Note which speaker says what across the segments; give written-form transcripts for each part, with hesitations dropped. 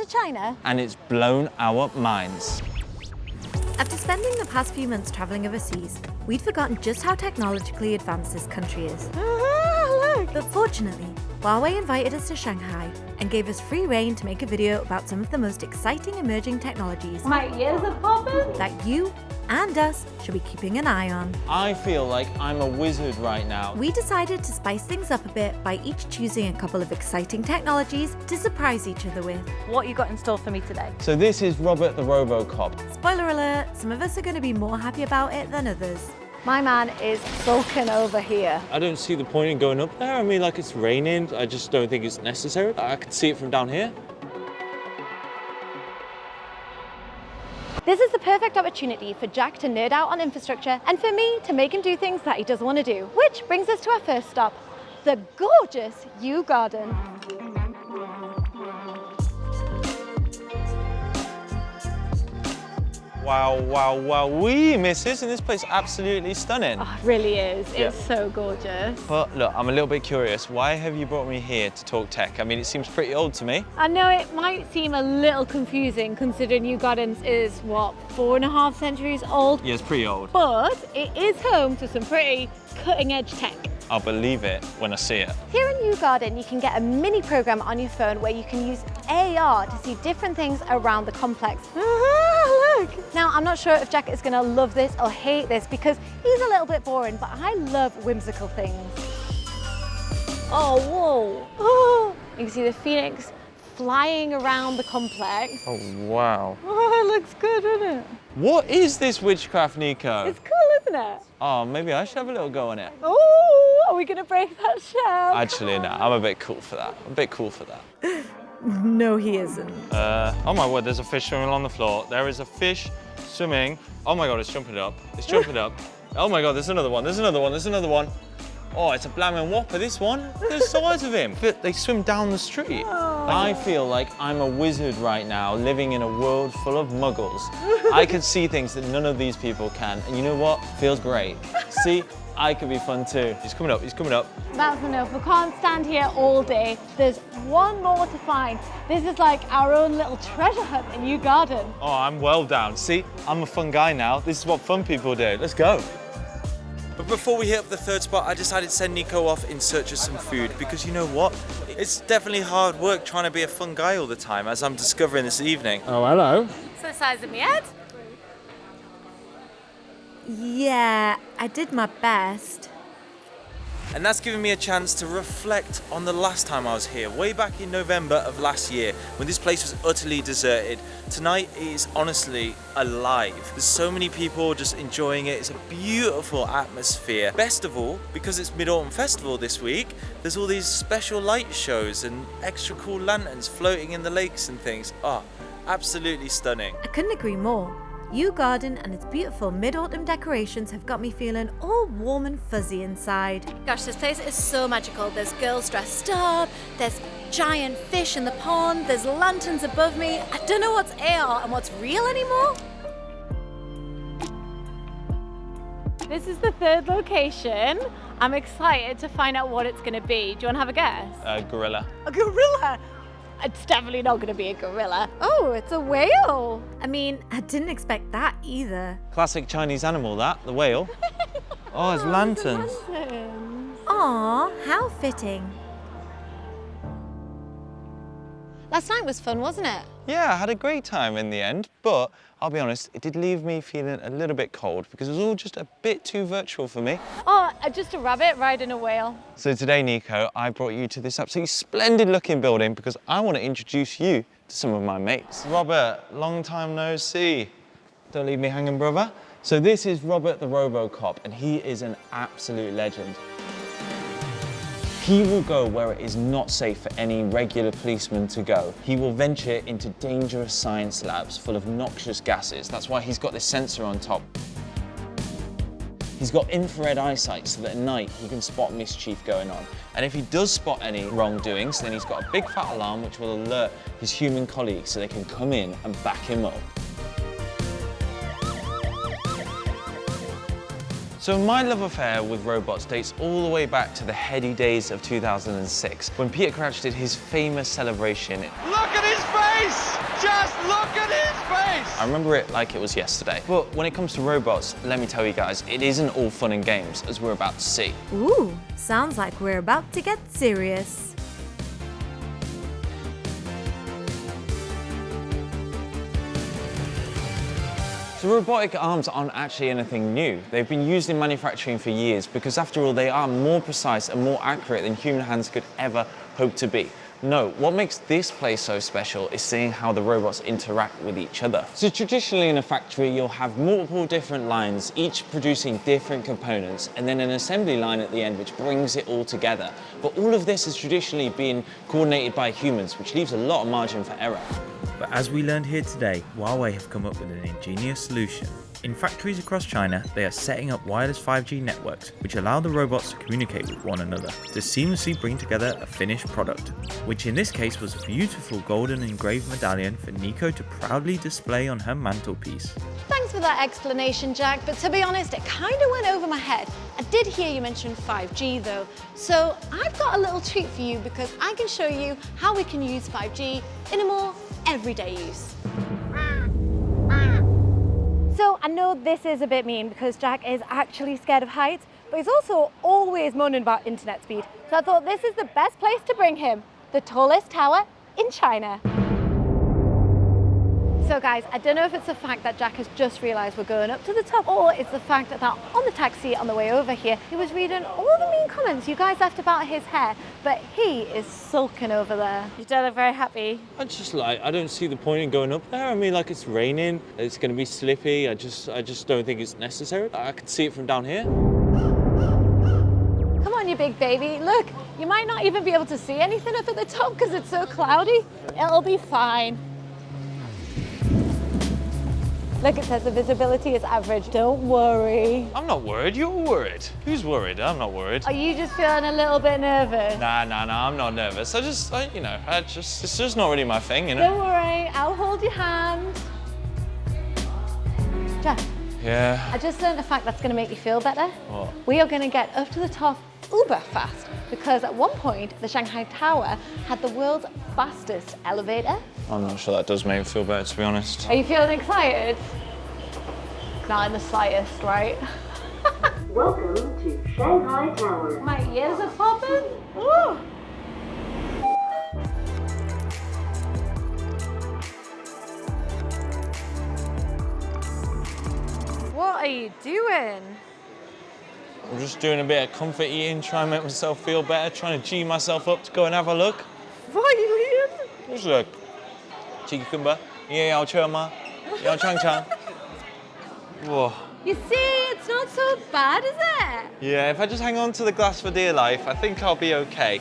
Speaker 1: to China?
Speaker 2: And it's blown our minds.
Speaker 1: After spending the past few months traveling overseas, we'd forgotten just how technologically advanced this country is. Look! But fortunately, Huawei invited us to Shanghai and gave us free rein to make a video about some of the most exciting emerging technologies
Speaker 3: My ears are popping.
Speaker 1: that you and us should be keeping an eye on.
Speaker 2: I feel like I'm a wizard right now.
Speaker 1: We decided to spice things up a bit by each choosing a couple of exciting technologies to surprise each other with.
Speaker 3: What you got in store for me today?
Speaker 2: So this is Robert the RoboCop.
Speaker 1: Spoiler alert, some of us are going to be more happy about it than others.
Speaker 3: My man is sulking over here.
Speaker 2: I don't see the point in going up there. I mean, like, it's raining. I just don't think it's necessary. I can see it from down here.
Speaker 3: This is the perfect opportunity for Jack to nerd out on infrastructure and for me to make him do things that he doesn't want to do. Which brings us to our first stop, the gorgeous Yew Garden.
Speaker 2: Wow, wow, wow. Wee, miss, isn't this place absolutely stunning?
Speaker 3: Oh, it really is.
Speaker 2: Yeah.
Speaker 3: It's so gorgeous.
Speaker 2: But look, I'm a little bit curious. Why have you brought me here to talk tech? I mean, it seems pretty old to me.
Speaker 3: I know it might seem a little confusing considering Yew Gardens is, what, 4.5 centuries old?
Speaker 2: Yeah, it's pretty old.
Speaker 3: But it is home to some pretty cutting-edge tech.
Speaker 2: I'll believe it when I see it.
Speaker 3: Here in Yew Garden, you can get a mini program on your phone where you can use AR to see different things around the complex. Look! Now, I'm not sure if Jack is gonna love this or hate this because he's a little bit boring, but I love whimsical things. Oh, whoa! Oh, you can see the phoenix flying around the complex.
Speaker 2: Oh, wow.
Speaker 3: Oh, it looks good, doesn't it?
Speaker 2: What is this witchcraft, Nico?
Speaker 3: It's cool, isn't it?
Speaker 2: Oh, maybe I should have a little go on it.
Speaker 3: Oh, are we gonna break that shell?
Speaker 2: Actually, no, I'm a bit cool for that. I'm a bit cool for that.
Speaker 1: No, he isn't.
Speaker 2: Oh my word, there's a fish swimming on the floor. There is a fish swimming. Oh my God, it's jumping up. It's jumping up. Oh my God, there's another one. There's another one. There's another one. Oh, it's a blammin' whopper, this one. Look at the size of him. They swim down the street.
Speaker 3: Oh.
Speaker 2: I feel like I'm a wizard right now, living in a world full of muggles. I can see things that none of these people can. And you know what? Feels great. See, I could be fun too. He's coming up, he's coming up.
Speaker 3: That's enough. We can't stand here all day. There's one more to find. This is like our own little treasure hunt in Yew Garden.
Speaker 2: Oh, I'm well down. See, I'm a fun guy now. This is what fun people do. Let's go. But before we hit up the third spot, I decided to send Nico off in search of some food because you know what? It's definitely hard work trying to be a fun guy all the time, as I'm discovering this evening.
Speaker 4: Oh, hello.
Speaker 3: It's the size of my head.
Speaker 1: Yeah, I did my best.
Speaker 2: And that's given me a chance to reflect on the last time I was here, way back in November of last year, when this place was utterly deserted. Tonight it is honestly alive. There's so many people just enjoying it. It's a beautiful atmosphere. Best of all, because it's Mid-Autumn Festival this week, there's all these special light shows and extra cool lanterns floating in the lakes and things. Oh, absolutely stunning.
Speaker 1: I couldn't agree more. Yew Garden and its beautiful mid-autumn decorations have got me feeling all warm and fuzzy inside.
Speaker 5: Gosh, this place is so magical. There's girls dressed up, there's giant fish in the pond, there's lanterns above me. I don't know what's AR and what's real anymore.
Speaker 3: This is the third location. I'm excited to find out what it's going to be. Do you want to have a guess?
Speaker 2: Gorilla.
Speaker 3: A gorilla? It's definitely not going to be a gorilla. Oh, it's a whale.
Speaker 1: I mean, I didn't expect that either.
Speaker 2: Classic Chinese animal, that, the whale. Oh, it's lanterns.
Speaker 1: Aw, how fitting.
Speaker 3: Last night was fun, wasn't it?
Speaker 2: Yeah, I had a great time in the end, but I'll be honest, it did leave me feeling a little bit cold because it was all just a bit too virtual for me.
Speaker 3: Oh, just a rabbit riding a whale.
Speaker 2: So today, Nico, I brought you to this absolutely splendid looking building because I want to introduce you to some of my mates. Robert, long time no see. Don't leave me hanging, brother. So this is Robert the RoboCop, and he is an absolute legend. He will go where it is not safe for any regular policeman to go. He will venture into dangerous science labs full of noxious gases. That's why he's got this sensor on top. He's got infrared eyesight so that at night he can spot mischief going on. And if he does spot any wrongdoings, then he's got a big fat alarm which will alert his human colleagues so they can come in and back him up. So my love affair with robots dates all the way back to the heady days of 2006, when Peter Crouch did his famous celebration.
Speaker 4: Look at his face! Just look at his face!
Speaker 2: I remember it like it was yesterday. But when it comes to robots, let me tell you guys, it isn't all fun and games, as we're about to see.
Speaker 1: Ooh, sounds like we're about to get serious.
Speaker 2: So robotic arms aren't actually anything new. They've been used in manufacturing for years because after all, they are more precise and more accurate than human hands could ever hope to be. No, what makes this place so special is seeing how the robots interact with each other. So traditionally in a factory, you'll have multiple different lines, each producing different components, and then an assembly line at the end which brings it all together. But all of this has traditionally been coordinated by humans, which leaves a lot of margin for error.
Speaker 6: But as we learned here today, Huawei have come up with an ingenious solution. In factories across China, they are setting up wireless 5G networks, which allow the robots to communicate with one another to seamlessly bring together a finished product, which in this case was a beautiful golden engraved medallion for Nico to proudly display on her mantelpiece.
Speaker 3: Thanks for that explanation, Jack, but to be honest, it kind of went over my head. I did hear you mention 5G though, so I've got a little treat for you because I can show you how we can use 5G in a more everyday use. So I know this is a bit mean because Jack is actually scared of heights, but he's also always moaning about internet speed. So I thought this is the best place to bring him, the tallest tower in China. So guys, I don't know if it's the fact that Jack has just realized we're going up to the top, or it's the fact that on the taxi on the way over here, he was reading all the mean comments you guys left about his hair, but he is sulking over there. You don't look very happy.
Speaker 2: I don't see the point in going up there. I mean, like, it's raining, it's going to be slippy. I just don't think it's necessary. I can see it from down here.
Speaker 3: Come on, you big baby. Look, you might not even be able to see anything up at the top because it's so cloudy. It'll be fine. Look, it says the visibility is average. Don't worry.
Speaker 2: I'm not worried, you're worried. Who's worried? I'm not worried.
Speaker 3: Are you just feeling a little bit nervous?
Speaker 2: Nah, I'm not nervous. It's just not really my thing, you know?
Speaker 3: Don't worry, I'll hold your hand. Jack.
Speaker 2: Yeah?
Speaker 3: I just learned a fact that's going to make you feel better.
Speaker 2: What?
Speaker 3: We are going to get up to the top uber fast because at one point the Shanghai Tower had the world's fastest elevator.
Speaker 2: I'm not sure that does make me feel better, to be honest.
Speaker 3: Are you feeling excited? Not in the slightest, right?
Speaker 7: Welcome to Shanghai Tower.
Speaker 3: My ears are popping. Ooh. What are you doing?
Speaker 2: I'm just doing a bit of comfort eating, trying to make myself feel better, trying to G myself up to go and have a look.
Speaker 3: What are you eating?
Speaker 2: Just look. Cheeky kumba. Yeah, I'll ma. Yeah, chang chang. Whoa.
Speaker 3: You see, it's not so bad, is it?
Speaker 2: Yeah, if I just hang on to the glass for dear life, I think I'll be okay.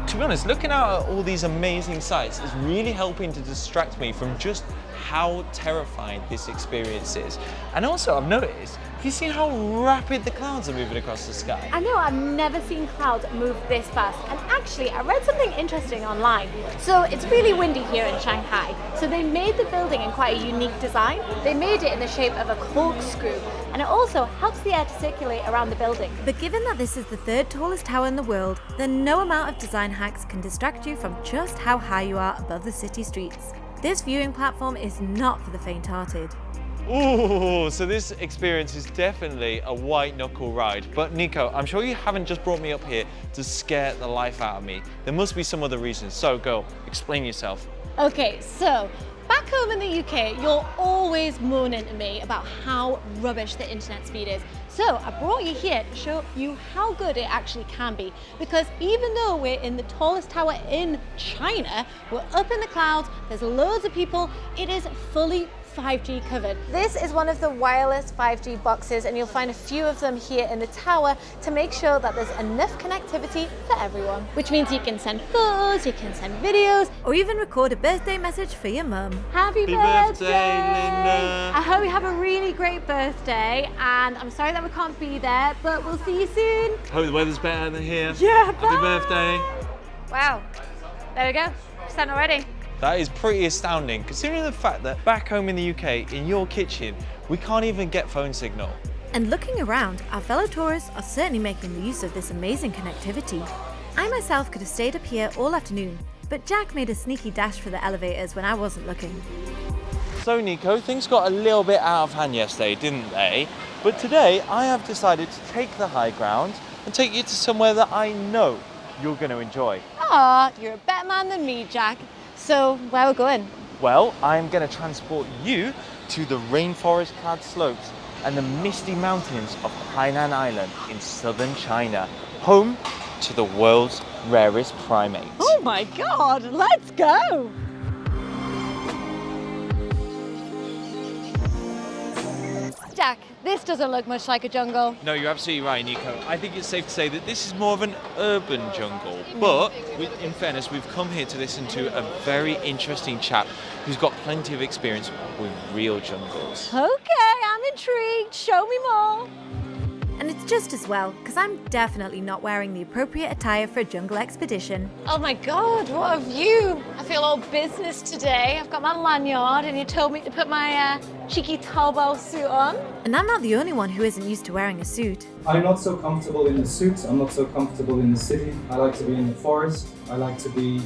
Speaker 2: To be honest, looking out at all these amazing sights is really helping to distract me from just how terrifying this experience is. And also, I've noticed, have you seen how rapid the clouds are moving across the sky?
Speaker 3: I know, I've never seen clouds move this fast. And actually, I read something interesting online. So it's really windy here in Shanghai. So they made the building in quite a unique design. They made it in the shape of a corkscrew. And it also helps the air to circulate around the building.
Speaker 1: But given that this is the third tallest tower in the world, then no amount of design hacks can distract you from just how high you are above the city streets. This viewing platform is not for the faint-hearted.
Speaker 2: Ooh, so this experience is definitely a white knuckle ride. But Nico, I'm sure you haven't just brought me up here to scare the life out of me. There must be some other reason. So go, explain yourself.
Speaker 3: Okay, so back home in the UK, you're always moaning to me about how rubbish the internet speed is. So I brought you here to show you how good it actually can be. Because even though we're in the tallest tower in China, we're up in the clouds, there's loads of people, it is fully 5G covered. This is one of the wireless 5G boxes, and you'll find a few of them here in the tower to make sure that there's enough connectivity for everyone. Which means you can send photos, you can send videos,
Speaker 1: Or even record a birthday message for your mum.
Speaker 3: Happy
Speaker 2: birthday, Linda.
Speaker 3: I hope you have a really great birthday, and I'm sorry that we can't be there, but we'll see you soon.
Speaker 2: Hope the weather's better than here.
Speaker 3: Yeah,
Speaker 2: Happy birthday.
Speaker 3: Wow, there we go. Sent already.
Speaker 2: That is pretty astounding, considering the fact that back home in the UK, in your kitchen, we can't even get phone signal.
Speaker 1: And looking around, our fellow tourists are certainly making the use of this amazing connectivity. I myself could have stayed up here all afternoon, but Jack made a sneaky dash for the elevators when I wasn't looking.
Speaker 2: So Nico, things got a little bit out of hand yesterday, didn't they? But today I have decided to take the high ground and take you to somewhere that I know you're going to enjoy.
Speaker 3: Aw, you're a better man than me, Jack. So, where we're going?
Speaker 2: Well, I'm going to transport you to the rainforest-clad slopes and the misty mountains of Hainan Island in southern China, home to the world's rarest primates.
Speaker 3: Oh my God, let's go! Jack, this doesn't look much like a jungle.
Speaker 2: No, you're absolutely right, Nico. I think it's safe to say that this is more of an urban jungle. But, in fairness, we've come here to listen to a very interesting chap who's got plenty of experience with real jungles.
Speaker 3: Okay, I'm intrigued. Show me more.
Speaker 1: And it's just as well, because I'm definitely not wearing the appropriate attire for a jungle expedition.
Speaker 3: Oh my God, what a view. I feel all business today. I've got my lanyard and you told me to put my cheeky Taobao suit on.
Speaker 1: And I'm not the only one who isn't used to wearing a suit.
Speaker 8: I'm not so comfortable in the suit. I'm not so comfortable in the city. I like to be in the forest. I like to be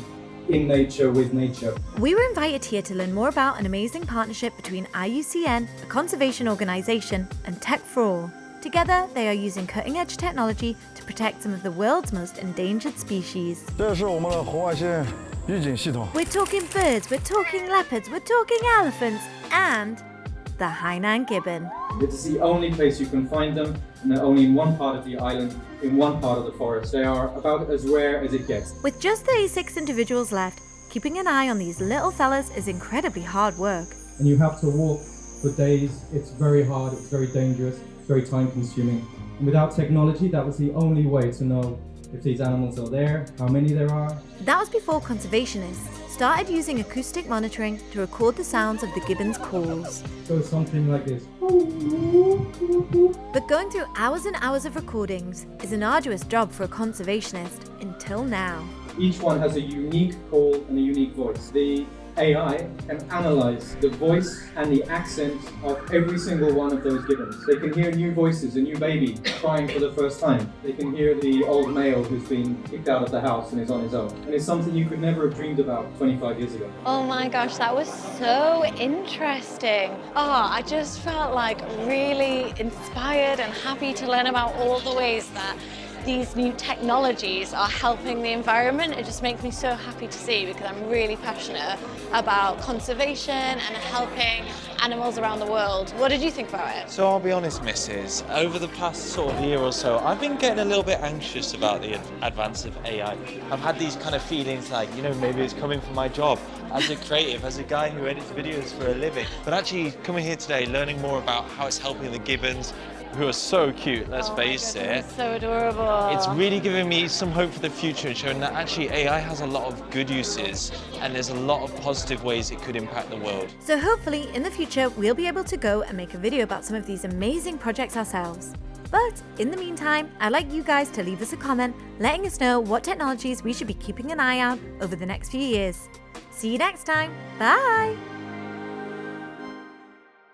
Speaker 8: in nature with nature.
Speaker 1: We were invited here to learn more about an amazing partnership between IUCN, a conservation organisation, and Tech4All. Together, they are using cutting-edge technology to protect some of the world's most endangered species.
Speaker 9: We're
Speaker 1: talking birds, we're talking leopards, we're talking elephants, and the Hainan gibbon.
Speaker 8: This is the only place you can find them, and they're only in one part of the island, in one part of the forest. They are about as rare as it gets.
Speaker 1: With just 36 individuals left, keeping an eye on these little fellas is incredibly hard work.
Speaker 8: And you have to walk for days. It's very hard, it's very dangerous. It's very time consuming. And without technology, that was the only way to know if these animals are there, how many there are.
Speaker 1: That was before conservationists started using acoustic monitoring to record the sounds of the gibbon's calls.
Speaker 8: So something like this.
Speaker 1: But going through hours and hours of recordings is an arduous job for a conservationist until now.
Speaker 8: Each one has a unique call and a unique voice. The AI can analyze the voice and the accent of every single one of those gibbons. They can hear new voices, a new baby crying for the first time. They can hear the old male who's been kicked out of the house and is on his own. And it's something you could never have dreamed about 25 years ago.
Speaker 3: Oh my gosh, that was so interesting. Oh, I just felt like really inspired and happy to learn about all the ways that these new technologies are helping the environment. It just makes me so happy to see, because I'm really passionate about conservation and helping animals around the world. What did you think about it?
Speaker 2: So I'll be honest, Mrs. Over the past sort of year or so, I've been getting a little bit anxious about the advance of AI. I've had these kind of feelings like, you know, maybe it's coming from my job as a creative, as a guy who edits videos for a living. But actually coming here today, learning more about how it's helping the gibbons, who are so cute, let's face it.
Speaker 3: So adorable.
Speaker 2: It's really giving me some hope for the future and showing that actually AI has a lot of good uses and there's a lot of positive ways it could impact the world.
Speaker 1: So hopefully in the future we'll be able to go and make a video about some of these amazing projects ourselves. But in the meantime, I'd like you guys to leave us a comment letting us know what technologies we should be keeping an eye on over the next few years. See you next time. Bye!